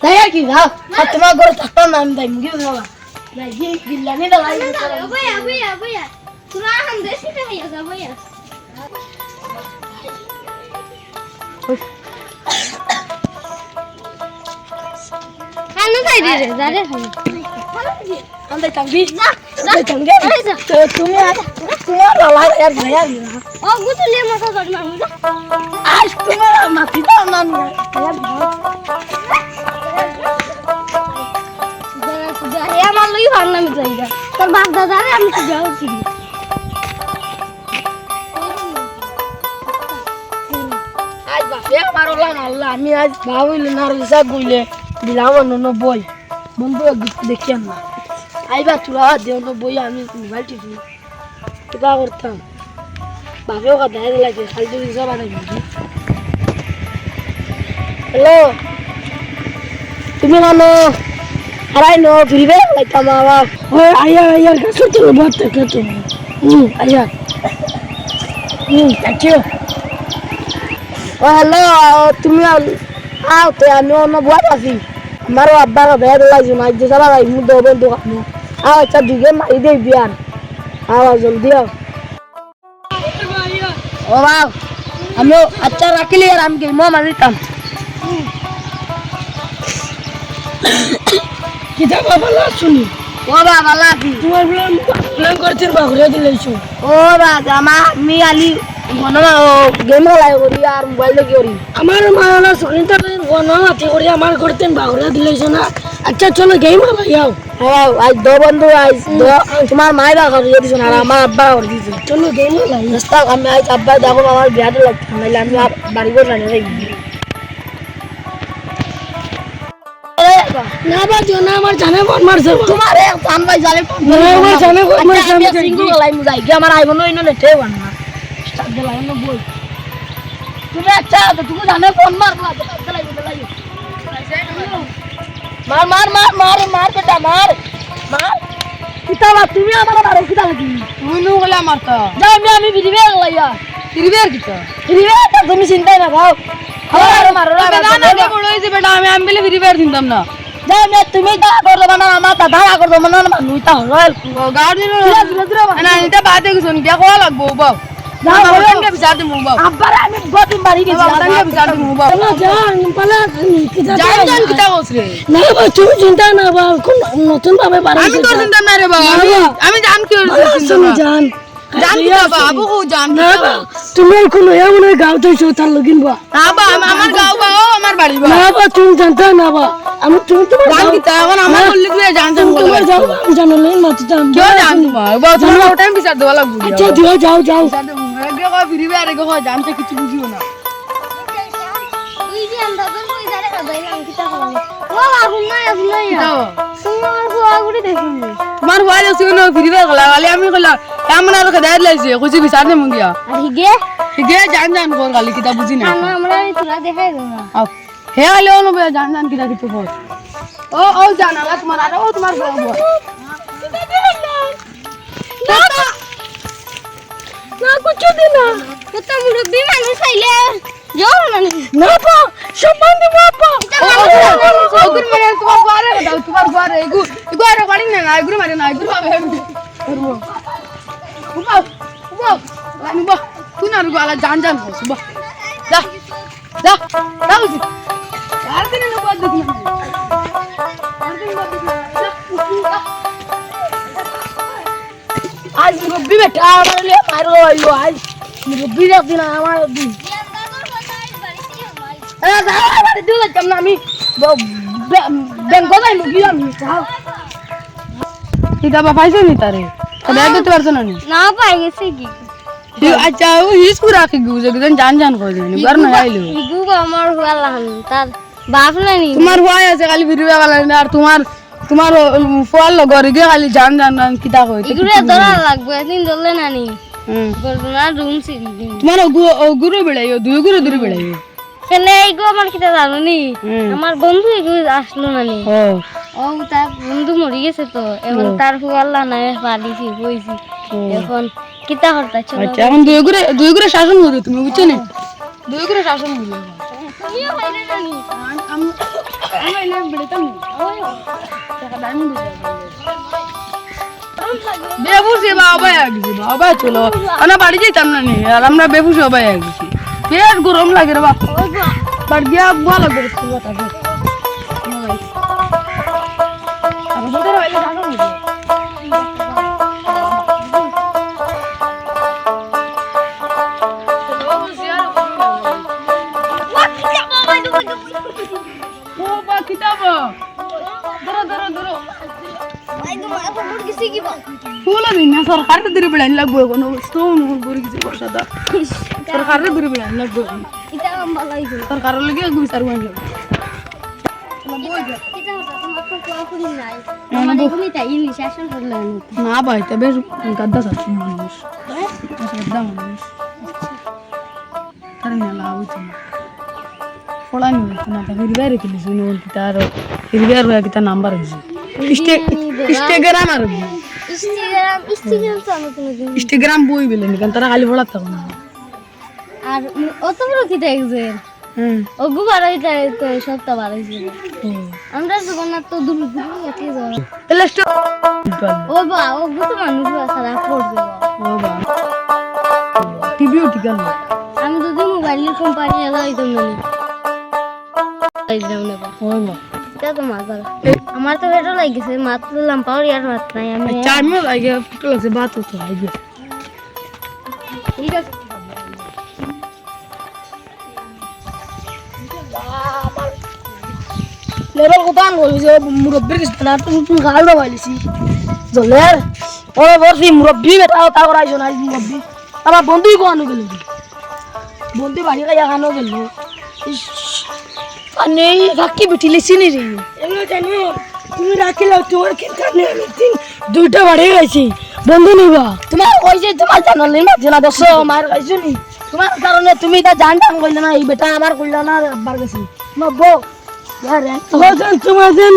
তাই আর কি যাও আর তোমার ঘরে থাকতাম না আমি তাই মুখে যাওয়া নাই কি বিল্লানি দালাই भैया तुरा हम देसी रे भैया खाना खाई दे रे जा रे हम दे तंगी दे तंगे तो तुम्हारा लाल यार भैया ओ गुतु ले मका कर मांगू आज तुम्हारा माफी तो नाम यार जरा हे मान लई भागना मी जाईगा तर बाप दादा रे आम्ही जाऊ की आज बापे मारो ला नाल्ला আমি আজ ভাবিলে নারলিসা গইলে দিলাম ন বই বন্ধু দেখিয়াম না আইবা তুরা দেও ন বই আমি মোবাইল টিপি কিবা করতাম বাপেও কথা দেয় লাগে খালি দিশা বানাই দিবি হ্যালো তুমি নানো আরাই নো ফিরবে লাইতাম বাবা ওই আয়া কাছে তো বাত থেকে তো আয়া আচ্ছা ও হ্যালো তুমি আও তো আমি অন্য বুয়াত আছি আমারও আব্বা বেদ লাগছে না যে সারা ভাই মুদ হবে তো আও আচ্ছা দুগে মারি দেই বিয়ার আও জলদি আও ও বাবা আমি আচ্ছা রাখিলি আর আমি মো মারিতাম কিতা বাবা লা শুনি ও বাবা লাফি তোমার প্ল্যান করছিস বাঘরে দিলেছো ও বাবা মা আমি আলি বনমা ও গেম খেলাই করি আর মোবাইল দেখি করি আমার মালা সুনিতা বনমা তে করি আমার করতেন বাঘরে দিলেছো না আচ্ছা চলো গেম খেলাই যাও হ্যাঁ আজ দো বন্ধু আজ তোমার মায়ের বাঘরে দিছো না আর আমার আব্বা করে দিছে চলো গেম খেলাই রাস্তা আমি আজ আব্বা দেখো আমার বিয়াতে লাগছে নাইলে আমি বাড়ি করে না রে না বা জনা আমার জানে কোন মারছে তোমারে জান ভাই জানে আমার জানে কোন মারছে আমি সিঙ্গল লাই মুজাই কি আমার আইবো নই নলে ঠে বান না স্টার্ট দেলাই না বল তুমি আচ্ছা তো তুমি জানে কোন মারলা দেলাই মার বেটা মার কিতাবা তুমি আমার মারো কিতা লাগি তুমি নো গলা মারতা যাও আমি বিরিবে লাইয়া বিরিবে কিতা বিরিবে তো তুমি চিন্তাই না ভাও আরে মারো না না বড় হইছে বেটা আমি আমবিলে বিরিবে দিতাম না যাও তুমি দা করব না আমার দাদা করব না মানুইতা হল গাড়ি না এটা বাদে কিছু বিয়া কোয়া লাগবো বাপ না ওরঙ্গে বিচার দিমু বাপ আব্বারে আমি গতি মারি গেছি ওরঙ্গে বিচার দিমু বাপ না জান পালা জান কিতা কইছরে না বাবা তুমি চিন্তা না বাবা কোন নতুন ভাবে পারে আমি তো চিন্তা না রে বাবা আমি জান কি তুমি জান বাবা আবু কো জান না তুমি কোন এমন গাঁও তো তার লগিন বা বাবা আমার গাঁও বা আমার বাড়ি বা না বাবা তুমি জানতা না বাবা আমি তুমি তোমার জান কিতা এখন আমার বললি তুই জান তুমি যাও জানো না মত জান কি জান তোমার বাবা তোমার টাইম বিচার দেওয়া লাগবে আচ্ছা দিও যাও আগে কো ফিরিবে আরে কো জানতে কিছু বুঝিও না তুই যে আমরা তো কই জারে গাইলাম কিতা করব ও আগুন না তোমার হুয়া গুড়ি দেখুন তোমার হুয়া আছে না ফিরিবে গলা গালি আমি কইলা কেমন আর কদাই লাইছে কইছি বিচার নে মঙ্গিয়া আর হিগে জান কর গালি কিতা বুঝি না আমরা তোরা দেখাই দাও না হে গালি ও নবে জান কিতা কিছু কর ও জান আগা তোমার আর ও তোমার বড় না কিছু দিনা কত মুরব্বি মানুষ আইলে যাও না পা সম্মান দিব পা ওগুর মানে তোমার বারে এগু আর গাড়ি না এগুর মানে না এগুর পাবে করব আমি বা তুই না রুগা জান করছ বা যা উঠি আর দিন না বাদ দেখি আজ রবি বেটা আমার লিয়ে মারো আইলো আজ রবি দিন আমার দিন বাড়ি দিও যাম না আমি ব্যাংক যাই মুগি আমি কিতা বা পাইছে নি তারে কদাই দিতে পারছ না না পাই গেছে কি আচ্ছা ও হিসু রাখি গু যেদিন জান কই দিনি বার না আইলো ইগু আমার হুয়া লাহান তার বাপ নাই তোমার হুয়া আছে খালি ভিডিও বালা না আর তোমার ফল লগর গে খালি জান কিতা কই ইগুরে ধরা লাগবে একদিন ধরলে নানি বলনা রুম সি তোমার গুরু বেড়াইও দুই গুরু দূরে বেড়াইও কেন ইগু আমার কিতা জানো নি আমার বন্ধু ইগু আসলো নানি ও তার বন্ধু মরি গেছে তো এখন তার হুয়া আল্লাহ নাই পালিছি কইছি এখন কিতা করতা চলো আচ্ছা এখন দুই গুরু শাসন করো তুমি বুঝছো না দুই করে শাসন বুঝে তুমিও বাইরে জানি আমি এনে বেড়েতাম টাকা ডায়মন্ড বেবুসি বাবা গেছি বাবা চলো আমরা বাড়ি যেতাম না নি আর আমরা বেবুসি বাবা গেছি পেট গরম লাগে রে বাবা বাড়ি গিয়া বুয়া লাগবে তাকে আর বলতে হইলে শাসন বুঝে सरकार दरी बिळायला लागू सरकार दरी बिळायला लागू सरकार लगे विचारू ना बाय त्या बेस गद्दा माणूस गद्दा माणूस फोळानी हिरव्यार केली सुन तार हिरव्यार किता नंबर इंस्टाग्राम আর ইনস্টাগ্রাম বই বলে নি তারা খালি বলা তো আর অত বড় কি দেখছেন ও গুবারাই তো সবটা বাড়াইছে আমরা জগন্নাথ তো দূর দূর এতে যাও তাহলে ও বা ও গুতো মানুষ সারা পড়ছে ও বা টিভিও ঠিক আছে আমি যদি মোবাইলের কোম্পানি এলাইতাম না আইলাম না ও বা তো মজা আমার তো এটা লাগছে মাত্র লাম্পাও ইয়ার মাত্র নাই আমি চার মিনিট লাগে ফুটল আছে বাত হচ্ছে আইবে ঠিক আছে লেভেল কত আন বলছে মুরব্বির কিছু না তুমি গাল দাবাইলিছি জলের ওরে বসি মুরব্বি বেটা তা করাইছো না মুরব্বি আমার বন্ধুই কোয়ানো গেল বন্ধু বাড়ি খাইয়া খানো গেল আনে কাকি বিটিলিছি নি রে এগুলো জানো তুমি রাখিলাও তোমার কি কানে আমি দুইটা বাড়ি গেছি বন্ধু নিবা তোমার কইছে তোমার জানালে না জেলা দশ মার খাইছো নি তোমার কারণে তুমি তা জানতাম কইলা না এই বেটা আমার কইলা না আব্বার কাছে নব্বো यार তোজন তোমাজন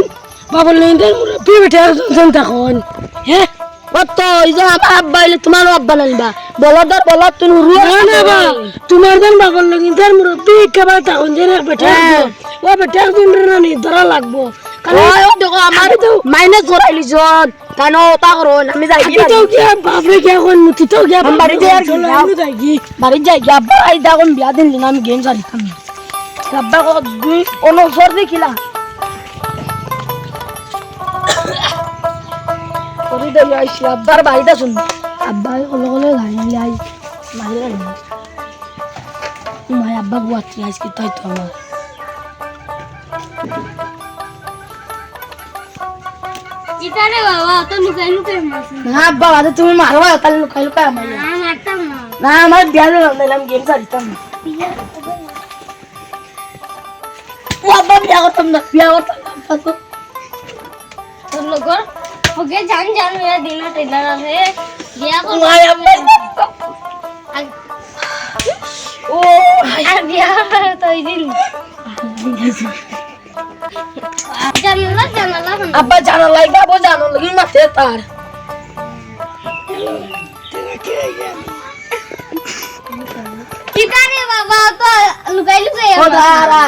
বাবুল নিদের মুরব্বি বেটা তোজন তখন হ্যাঁ কত এই যে আমার আব্বা হইলে তোমার আব্বা নাইবা বলদার বলদ তুমি রুয়া না বা তোমার দেন বাবুল নিদের মুরব্বি কেবল তখন যে বেটা ও বেটা দিন নি ধরা লাগবো কারণ ও দেখো আমার তো মাইনাস করাইলি জন কেন তা করো আমি যাই তো কি বাপরে কি এখন মুতি তো কি বাড়ি যাই আর আমি যাই কি বাড়ি যাই কি আব্বা আই দাগন বিয়া দিন না আমি গেম সারিতাম আব্বা কো দুই অনুসর দেখিলা করি দে আইছি আব্বার বাড়িটা শুন আব্বা কলে কলে গাড়ি আই মাইরা না মাই আব্বা বুয়াতি আজকে তাই তো আমার ইতারে বাবা তো লুকাই লুকাই মারছ না আব্বা আজ তুমি মারবা কাল লুকাই লুকাই আমার না মারতাম না না আমার বিয়া দিলাম গেম সারিতাম ও আব্বা বিয়া করতাম না তো তোর লগর ওকে জান জান মেরা দিন টেলার আছে বিয়া কর মাই আব্বা ও আর বিয়া তো দিন জানালা আব্বা জানা লাগবে আব্বা জানা লাগি মাথে তার কিতারে বাবা তো লুকাই লুকাই ও দাঁড়া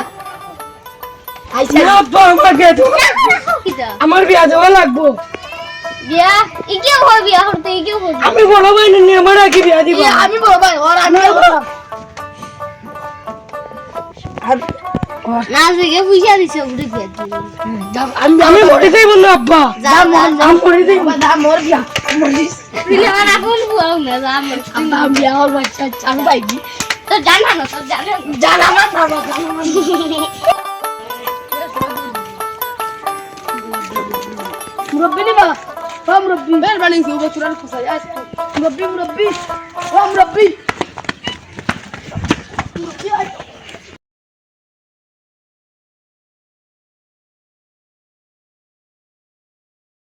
আইসা না আব্বা আমাকে তো কিতা আমার বিয়া যাওয়া লাগবো বিয়া ইকে হয় বিয়া করতে ইকে হয় আমি বড় ভাই নি আমার আগে বিয়া দিব আমি বড় ভাই আর আমি না থেকে পয়সা দিছে উড়ে বিয়া দিবে আমি মরে যাই বললো আব্বা আমি মরে যাই দা মর বিয়া মরিস দিলে না কোন বুয়াও না আমার আব্বা বিয়া হল বাচ্চা আমি পাইবি তো জানা না তো জানা মা বাবা মুরব্বি নিবা মুরব্বি বের বানিয়েছি ও বছরের খসাই আজ মুরব্বি ও মুরব্বি